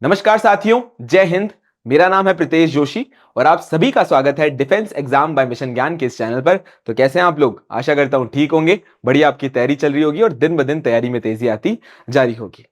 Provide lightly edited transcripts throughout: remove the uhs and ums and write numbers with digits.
नमस्कार साथियों, जय हिंद। मेरा नाम है प्रीतेश जोशी और आप सभी का स्वागत है डिफेंस एग्जाम बाय मिशन ज्ञान के इस चैनल पर। तो कैसे हैं आप लोग? आशा करता हूं ठीक होंगे, बढ़िया आपकी तैयारी चल रही होगी और दिन ब दिन तैयारी में तेजी आती जारी होगी।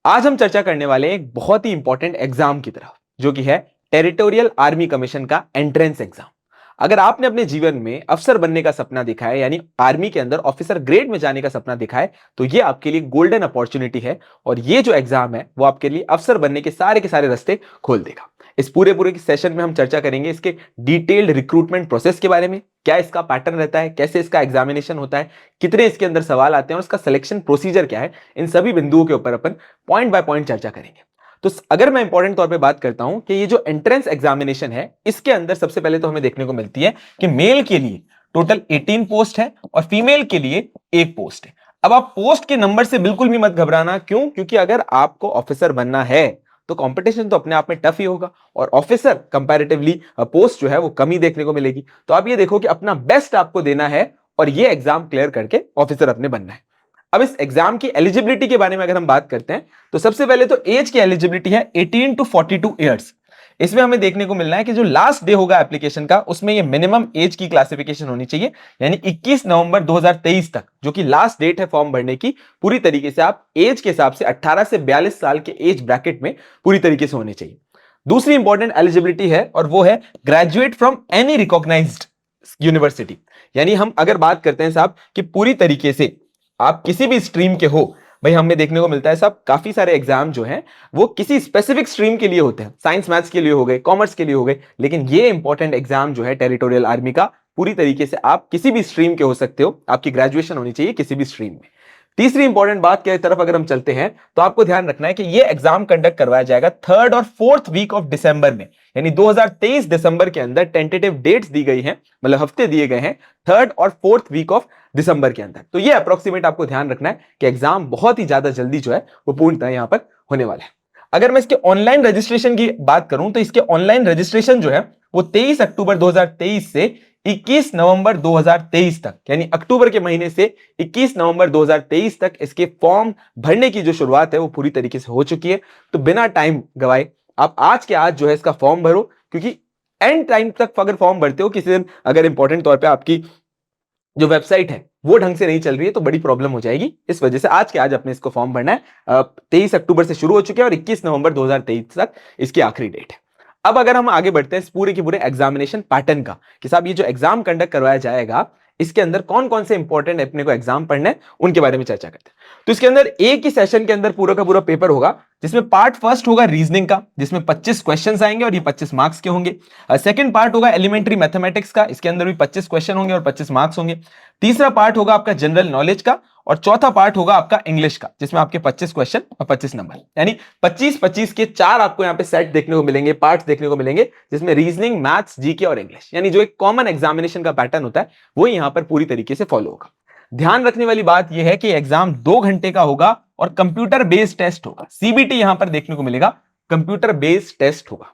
आज हम चर्चा करने वाले हैं एक बहुत ही इंपॉर्टेंट एग्जाम की तरफ, जो कि है टेरिटोरियल आर्मी कमीशन का एंट्रेंस एग्जाम। अगर आपने अपने जीवन में अफसर बनने का सपना देखा है, यानी आर्मी के अंदर ऑफिसर ग्रेड में जाने का सपना देखा है, तो ये आपके लिए गोल्डन अपॉर्चुनिटी है। और ये जो एग्जाम है वो आपके लिए अफसर बनने के सारे रास्ते खोल देगा। इस पूरे पूरे की सेशन में हम चर्चा करेंगे इसके डिटेल्ड रिक्रूटमेंट प्रोसेस के बारे में, क्या इसका पैटर्न रहता है, कैसे इसका एग्जामिनेशन होता है, कितने इसके अंदर सवाल आते हैं और इसका सिलेक्शन प्रोसीजर क्या है। इन सभी बिंदुओं के ऊपर अपन पॉइंट बाय पॉइंट चर्चा करेंगे। तो अगर मैं इंपॉर्टेंट तौर पे बात करता हूं कि ये जो एंट्रेंस एग्जामिनेशन है, इसके अंदर सबसे पहले तो हमें देखने को मिलती है कि मेल के लिए टोटल 18 पोस्ट है और फीमेल के लिए एक पोस्ट है। अब आप पोस्ट के नंबर से बिल्कुल भी मत घबराना। क्यों? क्योंकि अगर आपको ऑफिसर बनना है तो कंपटीशन तो अपने आप में टफ ही होगा और ऑफिसर कंपैरेटिवली पोस्ट जो है वो कम ही देखने को मिलेगी। तो आप ये देखो कि अपना बेस्ट आपको देना है और ये एग्जाम क्लियर करके ऑफिसर अपने बनना है। अब इस एग्जाम की एलिजिबिलिटी के बारे में अगर हम बात करते हैं तो सबसे पहले तो एज की एलिजिबिलिटी है 18 टू 42 ईयर्स। इसमें हमें देखने को मिलना है कि जो लास्ट डे होगा एप्लीकेशन का, उसमें ये मिनिमम एज की क्लासिफिकेशन होनी चाहिए, यानी 21 नवंबर 2023 तक, जो कि लास्ट डेट है फॉर्म भरने की। पूरी तरीके से आप एज के हिसाब से 18 से 42 साल के एज ब्रैकेट में पूरी तरीके से होने चाहिए। दूसरी इंपॉर्टेंट एलिजिबिलिटी है और वो है graduate from any recognised university. यानी हम अगर बात करते हैं साहब कि पूरी तरीके से आप किसी भी स्ट्रीम के हो, भाई हमें देखने को मिलता है साहब काफी सारे एग्जाम जो हैं वो किसी स्पेसिफिक स्ट्रीम के लिए होते हैं, साइंस मैथ्स के लिए हो गए, कॉमर्स के लिए हो गए, लेकिन ये इंपॉर्टेंट एग्जाम जो है टेरिटोरियल आर्मी का, पूरी तरीके से आप किसी भी स्ट्रीम के हो सकते हो, आपकी ग्रेजुएशन होनी चाहिए किसी भी स्ट्रीम में। तीसरी इंपॉर्टेंट बात की तरफ अगर हम चलते हैं तो आपको ध्यान रखना है कि यह एग्जाम कंडक्ट करवाया जाएगा 3rd और 4th वीक ऑफ दिसंबर में, यानी 2023 दिसंबर के अंदर टेंटेटिव डेट्स दी गई हैं, मतलब हफ्ते दिए गए हैं 3rd और 4th वीक ऑफ दिसंबर के अंदर। तो ये अप्रोक्सीमेट आपको ध्यान रखना है कि एग्जाम बहुत ही ज्यादा जल्दी जो है वो पूर्णतः यहां पर होने वाला है। अगर मैं इसके ऑनलाइन रजिस्ट्रेशन की बात करूं तो इसके ऑनलाइन रजिस्ट्रेशन जो है वो 23 अक्टूबर 2023 से 21 नवंबर 2023 तक, यानी अक्टूबर के महीने से 21 नवंबर 2023 तक इसके फॉर्म भरने की जो शुरुआत है वो पूरी तरीके से हो चुकी है। तो बिना टाइम गवाए आप आज के आज जो है इसका फॉर्म भरो, क्योंकि एंड टाइम तक अगर फॉर्म भरते हो किसी दिन, अगर इंपॉर्टेंट तौर पे आपकी जो वेबसाइट है वो ढंग से नहीं चल रही है तो बड़ी प्रॉब्लम हो जाएगी। इस वजह से आज के आज अपने इसको फॉर्म भरना है। 23 अक्टूबर से शुरू हो चुके हैं और 21 नवंबर 2023 तक इसकी आखिरी डेट है। अब अगर हम आगे बढ़ते हैं इस पूरे के पूरे एग्जामिनेशन पैटर्न का, कि साहब ये जो एग्जाम कंडक्ट करवाया जाएगा इसके अंदर कौन कौन से इंपॉर्टेंट अपने को एग्जाम पढ़ने हैं, उनके बारे में चर्चा करते हैं। तो इसके अंदर एक ही सेशन के अंदर पूरा का पूरा पेपर होगा, जिसमें पार्ट फर्स्ट होगा रीजनिंग का, जिसमें 25 क्वेश्चंस आएंगे और ये 25 मार्क्स के होंगे। सेकंड पार्ट होगा एलिमेंट्री मैथमेटिक्स का, इसके अंदर भी 25 क्वेश्चन होंगे और 25 मार्क्स होंगे। तीसरा पार्ट होगा आपका जनरल नॉलेज का और चौथा पार्ट होगा आपका इंग्लिश का, जिसमें आपके 25 क्वेश्चन और 25 नंबर, यानी 25-25 के चार आपको यहां पे सेट देखने को मिलेंगे, पार्ट्स देखने को मिलेंगे, जिसमें रीजनिंग, मैथ्स, जीके और इंग्लिश, यानी जो एक कॉमन एग्जामिनेशन का पैटर्न होता है वो यहां पर पूरी तरीके से फॉलो होगा। ध्यान रखने वाली बात यह है कि एग्जाम 2 घंटे का होगा और कंप्यूटर बेस्ड टेस्ट होगा। सीबीटी यहां पर देखने को मिलेगा, कंप्यूटर बेस्ड टेस्ट होगा।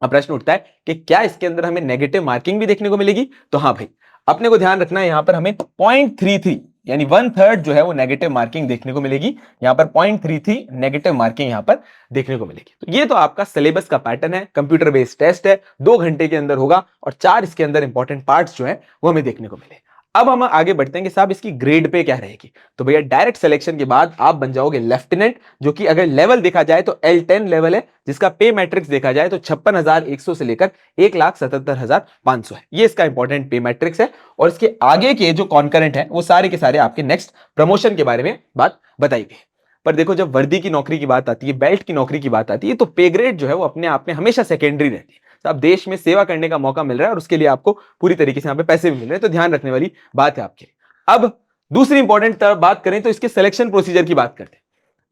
अब प्रश्न उठता है कि क्या इसके अंदर हमें नेगेटिव मार्किंग भी देखने को मिलेगी? तो हाँ भाई, अपने को ध्यान रखना है, यहां पर हमें 0.33 यानी 1/3 जो है वो नेगेटिव मार्किंग देखने को मिलेगी। यहां पर 0.33 नेगेटिव मार्किंग यहां पर देखने को मिलेगी। तो ये तो आपका सिलेबस का पैटर्न है, कंप्यूटर बेस्ड टेस्ट है, 2 घंटे के अंदर होगा और 4 इसके अंदर इंपॉर्टेंट पार्ट्स जो है वो हमें देखने को मिले। अब हम आगे बढ़ते हैं कि साहब इसकी ग्रेड पे क्या रहेगी। तो भैया डायरेक्ट सिलेक्शन के बाद आप बन जाओगे लेफ्टिनेंट, जो कि अगर लेवल देखा जाए तो L10 लेवल है, जिसका पे मैट्रिक्स देखा जाए तो 56,100 से लेकर 1,77,500 है। ये इसका इंपॉर्टेंट पे मैट्रिक्स है और इसके आगे के जो कॉन्करेंट है वो सारे के सारे आपके नेक्स्ट प्रमोशन के बारे में बात बताई गई। पर देखो, जब वर्दी की नौकरी की बात आती है, बेल्ट की नौकरी की बात आती है, तो पे ग्रेड जो है वो अपने आप में हमेशा सेकेंडरी रहती है। तो आप देश में सेवा करने का मौका मिल रहा है और उसके लिए आपको पूरी तरीके से यहाँ पे पैसे भी मिल रहे हैं, तो ध्यान रखने वाली बात है आपके। अब दूसरी इंपॉर्टेंट बात करें तो इसके सिलेक्शन प्रोसीजर की बात करते हैं।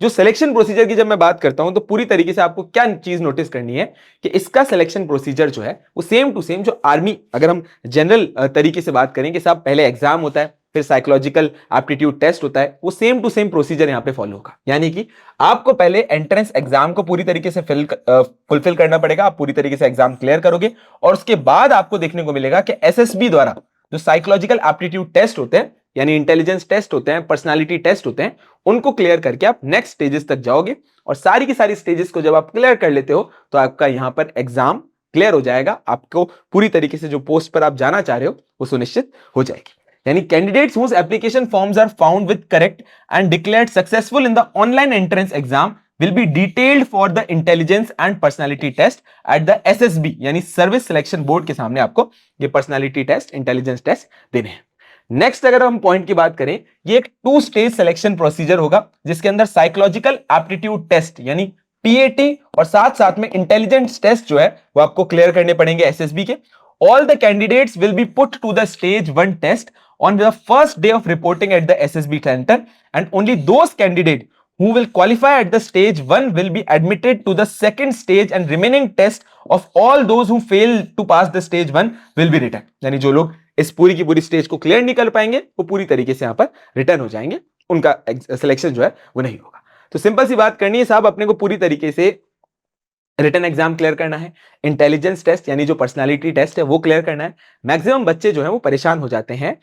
जो सिलेक्शन प्रोसीजर की जब मैं बात करता हूं तो पूरी तरीके से आपको क्या चीज नोटिस करनी है कि इसका सिलेक्शन प्रोसीजर जो है वो सेम टू सेम जो आर्मी, अगर हम जनरल तरीके से बात करें कि साहब पहले एग्जाम होता है, फिर साइकोलॉजिकल एप्टीट्यूड टेस्ट होता है, वो सेम टू सेम प्रोसीजर यहां पे फॉलो होगा। यानी कि आपको पहले एंट्रेंस एग्जाम को पूरी तरीके से फुलफिल करना पड़ेगा, आप पूरी तरीके से एग्जाम क्लियर करोगे और उसके बाद आपको देखने को मिलेगा कि एसएसबी द्वारा जो साइकोलॉजिकल एप्टीट्यूड टेस्ट होते हैं, यानी इंटेलिजेंस टेस्ट होते हैं, पर्सनालिटी टेस्ट होते हैं, उनको क्लियर करके आप नेक्स्ट स्टेजेस तक जाओगे और सारी की सारी स्टेजेस को जब आप क्लियर कर लेते हो तो आपका यहां पर एग्जाम क्लियर हो जाएगा, आपको पूरी तरीके से जो पोस्ट पर आप जाना चाह रहे हो वो सुनिश्चित हो जाएगी। यानी candidates whose application forms are found with correct and declared successful in the online entrance exam will be detailed for the intelligence and personality test at the SSB यानी सर्विस सिलेक्शन बोर्ड के सामने आपको ये personality test, intelligence test देने हैं। Next अगर हम point की बात करें, ये एक 2 स्टेज सिलेक्शन प्रोसीजर होगा जिसके अंदर साइकोलॉजिकल एप्टीट्यूड टेस्ट यानी पीएटी और साथ साथ में इंटेलिजेंस टेस्ट जो है वो आपको क्लियर करने पड़ेंगे एसएसबी के। All the candidates will be put to the stage 1 test on the first day of reporting at the SSB centre and only those candidate who will qualify at the stage 1 will be admitted to the second stage and remaining test of all those who fail to pass the stage 1 will be written। यानी जो लोग इस पूरी की पूरी stage को clear नहीं कर पाएंगे वो पूरी तरीके से यहां पर रिटर्न हो जाएंगे, उनका सिलेक्शन जो है वो नहीं होगा। तो सिंपल सी बात करनी है साहब, अपने को पूरी तरीके से रिटन एग्जाम क्लियर करना है, इंटेलिजेंस टेस्ट यानी जो पर्सनालिटी टेस्ट है वो क्लियर करना है। मैक्सिमम बच्चे जो है वो परेशान हो जाते हैं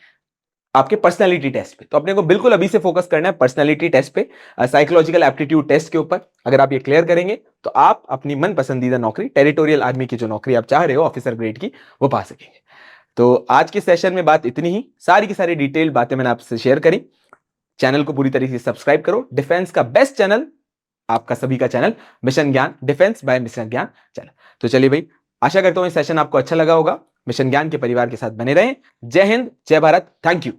आपके पर्सनालिटी टेस्ट पे, तो अपने को बिल्कुल अभी से फोकस करना है पर्सनालिटी टेस्ट पे, साइकोलॉजिकल एप्टीट्यूड टेस्ट के ऊपर। अगर आप ये क्लियर करेंगे तो आप अपनी मन पसंदीदा नौकरी, टेरिटोरियल आर्मी की जो नौकरी आप चाह रहे हो ऑफिसर ग्रेड की, वो पा सकेंगे। तो आज के सेशन में बात इतनी ही, सारी की सारी डिटेल बातें मैंने आपसे शेयर करी। चैनल को पूरी तरीके से सब्सक्राइब करो, डिफेंस का बेस्ट चैनल आपका सभी का चैनल मिशन ज्ञान, डिफेंस बाय मिशन ज्ञान चैनल। तो चलिए भाई, आशा करता हूं ये सेशन आपको अच्छा लगा होगा। मिशन ज्ञान के परिवार के साथ बने रहें। जय हिंद, जय भारत, थैंक यू।